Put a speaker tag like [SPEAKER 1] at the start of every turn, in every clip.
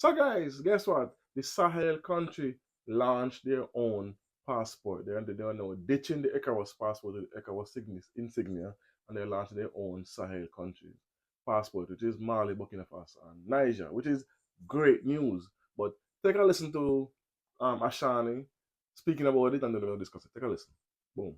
[SPEAKER 1] So guys, guess what? The Sahel country launched their own passport. They are now ditching the ECOWAS passport, the ECOWAS insignia, and they're launching their own Sahel country passport, which is Mali, Burkina Faso, and Niger, which is great news. But take a listen to Ashani speaking about it, and then we'll discuss it. Take a listen. Boom.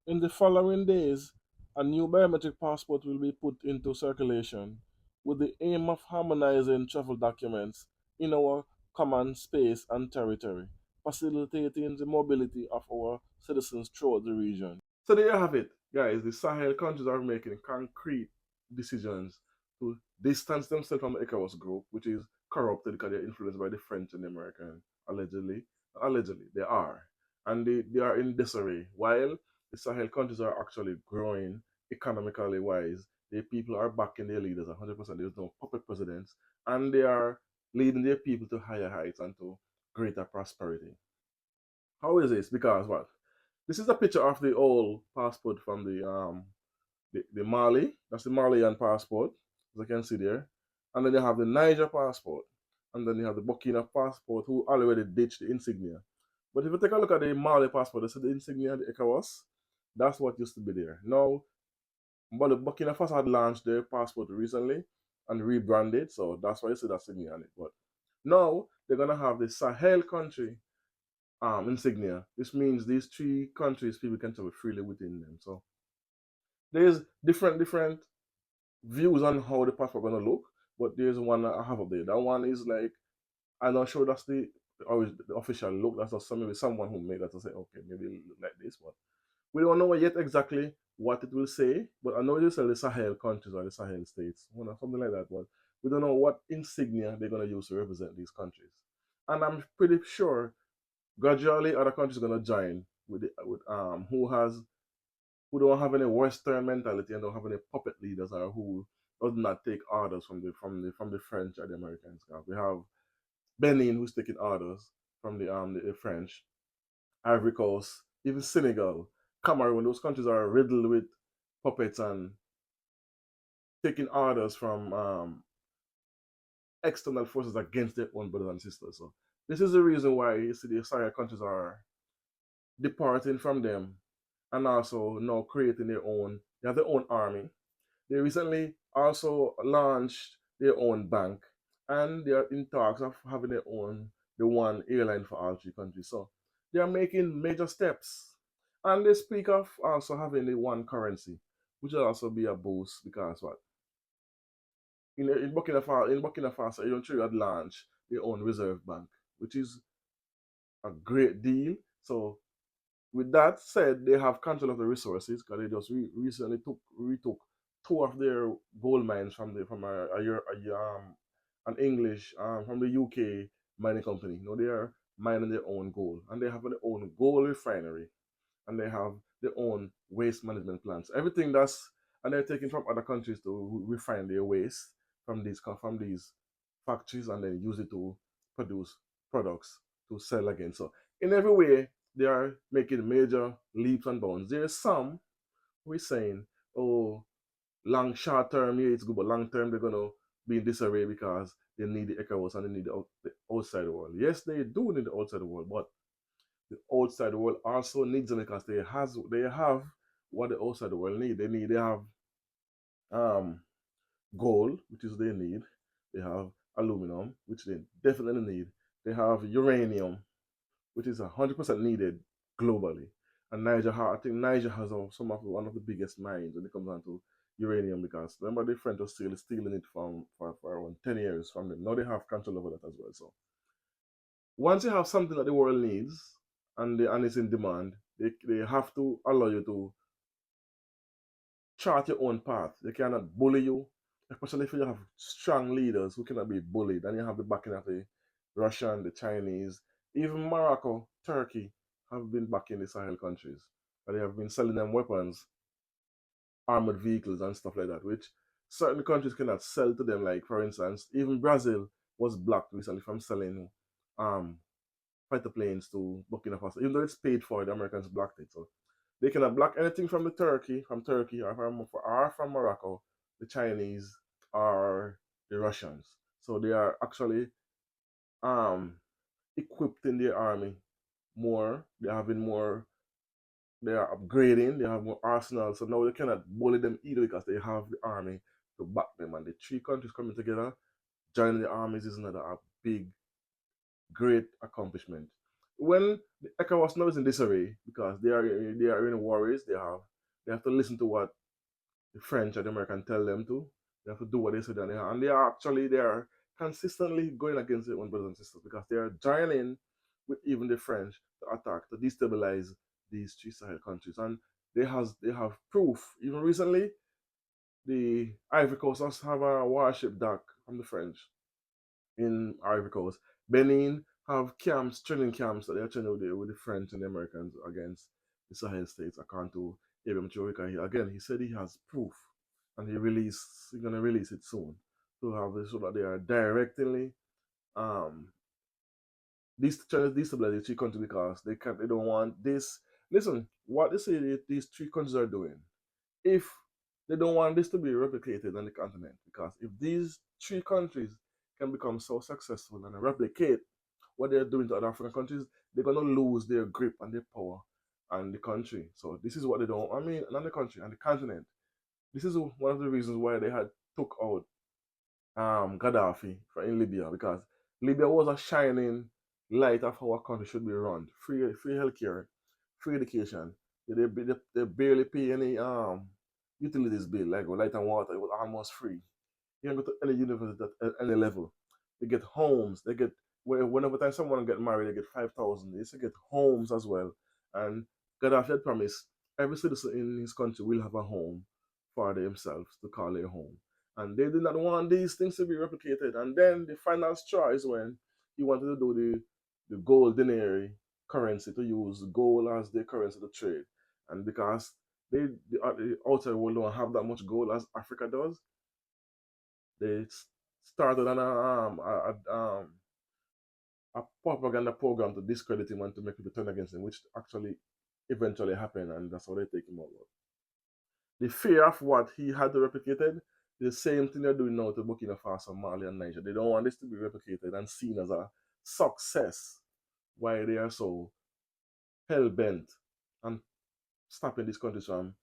[SPEAKER 1] In the following days, a new biometric passport will be put into circulation with the aim of harmonizing travel documents in our common space and territory, facilitating the mobility of our citizens throughout the region. So there you have it, guys. The Sahel countries are making concrete decisions to distance themselves from the ECOWAS group, which is corrupted because they're influenced by the French and the American, allegedly. Allegedly, they are. And they are in disarray. While the Sahel countries are actually growing economically wise, the people are backing their leaders 100%. There's no puppet presidents. And they are leading their people to higher heights and to greater prosperity. How is this? Because what? This is a picture of the old passport from the Mali. That's the Malian passport, as I can see there. And then you have the Niger passport. And then you have the Burkina passport, who already ditched the insignia. But if you take a look at the Mali passport, you see the insignia, the ECOWAS. That's what used to be there. Now, but the Burkina Faso had launched their passport recently and rebranded, so that's why you see that insignia on it. But now they're gonna have the Sahel country insignia. This means these three countries people can travel freely within them. So there's different views on how the passport gonna look, but there's one I have up there. That one is like I'm not sure that's the official look. That's just maybe someone who made that to say, okay, maybe it look like this, but we don't know yet exactly what it will say. But I know it will say the Sahel countries or the Sahel states, something like that. But we don't know what insignia they're gonna use to represent these countries. And I'm pretty sure gradually other countries are gonna join with who don't have any Western mentality and don't have any puppet leaders or who does not take orders from the French or the Americans. We have Benin who's taking orders from the French, Ivory Coast, even Senegal, Cameroon. Those countries are riddled with puppets and taking orders from external forces against their own brothers and sisters. So this is the reason why you see the Sahel countries are departing from them and also now creating their own. They have their own army. They recently also launched their own bank, and they are in talks of having the one airline for all three countries. So they are making major steps, and they speak of also having the one currency, which will also be a boost because what in Burkina Faso, eventually had launched their own reserve bank, which is a great deal. So with that said, they have control of the resources because they just recently retook two of their gold mines from an English from the UK mining company. You know, they are mining their own gold, and they have their own gold refinery, and they have their own waste management plants. Everything that's and they're taking from other countries to refine their waste from these factories and then use it to produce products to sell again. So in every way, they are making major leaps and bounds. There's some who is saying, oh, short term, yeah, it's good, but long term, they're going to be in disarray because they need the ECOWAS and they need the outside world. Yes, they do need the outside world, but the outside world also needs them because they have what the outside world need. They have um, gold, which is they need. They have aluminum, which they definitely need. They have uranium, which is 100% needed globally. And I think Niger has one of the biggest mines when it comes down to uranium because remember the French were stealing it for around 10 years from them. Now they have control over that as well. So once you have something that the world needs and it's in demand, they have to allow you to chart your own path. They cannot bully you, especially if you have strong leaders who cannot be bullied. And you have the backing of the Russian, the Chinese, even Morocco, Turkey have been backing the Sahel countries. And they have been selling them weapons, armored vehicles, and stuff like that, which certain countries cannot sell to them. Like, for instance, even Brazil was blocked recently from selling um, fighter planes to Burkina Faso, even though it's paid for, the Americans blocked it. So they cannot block anything from Turkey or from Morocco, the Chinese or the Russians. So they are actually um, equipped in their army more. They're having more. They are upgrading. They have more arsenal. So now they cannot bully them either because they have the army to back them. And the three countries coming together, joining the armies is another big, great accomplishment. When the ECOWAS now is in disarray because they are in worries, they have to listen to what the French and the American tell them to. They have to do what they say, and they are consistently going against their own brothers and sisters because they are joining with even the French to attack to destabilize these three Sahel countries, and they have proof. Even recently, the Ivory Coast has have a warship dock from the French in Ivory Coast. Benin have camps, training camps that they're training with the French and the Americans against the Sahel states, according to Abraham Traore. Again, he said he has proof, and he's gonna release it soon to have this so that they are directly um trying to destabilize the three countries because they don't want this. Listen, what they say these three countries are doing. If they don't want this to be replicated on the continent, because if these three countries can become so successful and replicate what they're doing to other African countries, they're gonna lose their grip and their power on the country. So this is what they don't. I mean, not the country and the continent. This is one of the reasons why they had took out Gaddafi in Libya because Libya was a shining light of how a country should be run. Free healthcare, free education. They barely pay any utilities bill like light and water. It was almost free. You can go to any university at any level. They get homes. They get whenever time someone get married, they get 5,000. They used to get homes as well. And Gaddafi had promised every citizen in his country will have a home for themselves to call their home. And they did not want these things to be replicated. And then the final straw is when he wanted to do the gold denary currency, to use gold as their currency to trade. And because the outside world don't have that much gold as Africa does, they started a propaganda program to discredit him and to make people turn against him, which actually eventually happened, and that's how they take him out. The fear of what he had replicated, the same thing they're doing now to Burkina Faso, Mali, and Niger. They don't want this to be replicated and seen as a success. Why they are so hell bent on stopping these countries from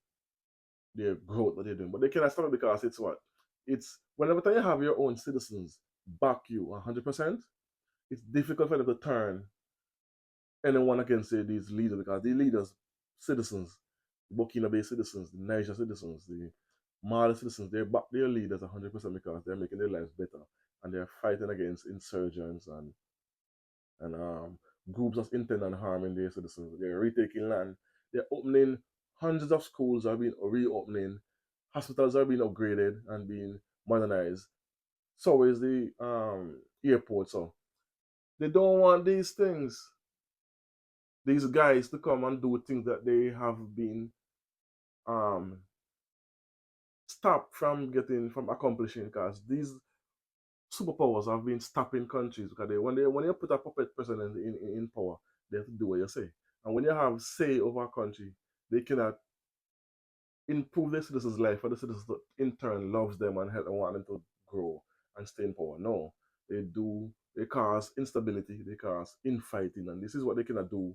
[SPEAKER 1] their growth that they're doing. But they cannot stop it because it's what? It's whenever you have your own citizens back you 100%, it's difficult for them to turn anyone against these leaders because these leaders, citizens, Burkina Faso citizens, the Niger citizens, the Mali citizens, they back their leaders 100% because they're making their lives better and they're fighting against insurgents and groups that intend on harming their citizens. They're retaking land. They're opening hundreds of schools are being reopening. Hospitals are being upgraded and being modernized. So is the airport. So they don't want these things, these guys to come and do things that they have been um, stopped from accomplishing because these superpowers have been stopping countries because when you put a puppet president in power, they have to do what you say. And when you have say over a country, they cannot improve their citizens' life, for the citizens to, in turn, loves them and help and want them to grow and stay in power. No, they cause instability, they cause infighting, and this is what they cannot do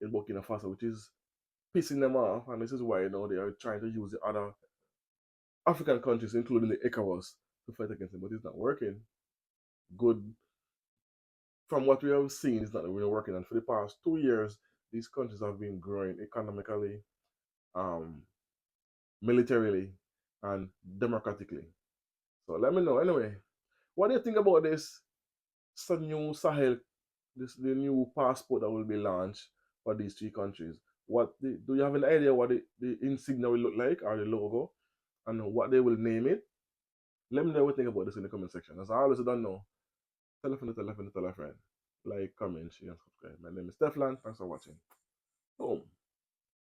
[SPEAKER 1] in Burkina Faso, which is pissing them off, and this is why they are trying to use the other African countries, including the ECOWAS, to fight against them, but it's not working. Good, from what we have seen, it's not really working. And for the past 2 years, these countries have been growing economically, um, militarily, and democratically. So let me know. Anyway, what do you think about this? New Sahel, the new passport that will be launched for these three countries. Do you have an idea what the insignia will look like, or the logo, and what they will name it? Let me know what you think about this in the comment section. As I always don't know, tell a friend, tell a friend, tell a friend. Like, comment, share, and subscribe. My name is Stefan. Thanks for watching. Boom.